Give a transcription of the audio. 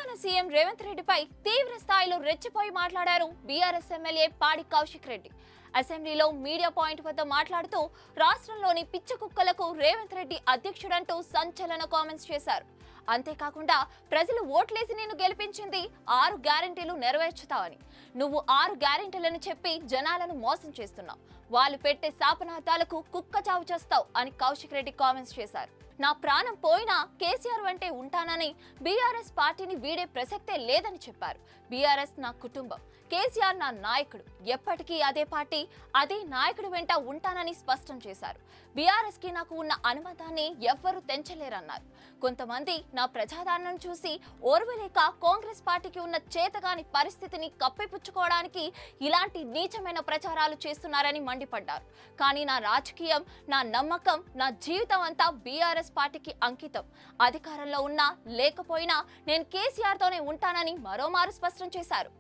Telangana CM Revanth రెడ్డిపై తీవ్ర స్థాయిలో రెచ్చిపోయి మాట్లాడారు బీఆర్ఎస్ ఎమ్మెల్యే పాడి కౌశిక్ రెడ్డి. అసెంబ్లీలో మీడియా పాయింట్ వద్ద మాట్లాడుతూ రాష్ట్రంలోని పిచ్చి కుక్కలకు రేవంత్ రెడ్డి అధ్యక్షుడంటూ సంచలన కామెంట్స్ చేశారు. అంతేకాకుండా ప్రజలు ఓట్లేసి నిన్ను గెలిపించింది 6 గ్యారెంటీలు నెరవేర్చుతావని, నువ్వు 6 గ్యారెంటీలను చెప్పి జనాలను మోసం చేస్తున్నావు, వాళ్ళు పెట్టే శాపనార్థాలకు కుక్క చావు చేస్తావు అని కౌశిక్ రెడ్డి కామెంట్స్ చేశారు. నా ప్రాణం పోయినా కేసీఆర్ వెంటే ఉంటానని, బీఆర్ఎస్ పార్టీని వీడే ప్రసక్తే లేదని చెప్పారు. బీఆర్ఎస్ నా కుటుంబం, కేసీఆర్ నా నాయకుడు, ఎప్పటికీ అదే పార్టీ అదే నాయకుడు వెంట ఉంటానని స్పష్టం చేశారు. బీఆర్ఎస్ కి నాకు ఉన్న అనుబంధాన్ని ఎవ్వరూ తెంచలేరన్నారు. కొంతమంది నా ప్రజాదరణను చూసి ఓర్వలేక కాంగ్రెస్ పార్టీకి ఉన్న చేతగాని పరిస్థితిని కప్పిపుచ్చుకోవడానికి ఇలాంటి నీచమైన ప్రచారాలు చేస్తున్నారని మండిపడ్డారు. కానీ నా రాజకీయం, నా నమ్మకం, నా జీవితం అంతా బీఆర్ఎస్ పార్టీకి అంకితం. అధికారంలో ఉన్నా లేకపోయినా నేను కేసీఆర్ తోనే ఉంటానని మరోమారు స్పష్టం చేశారు.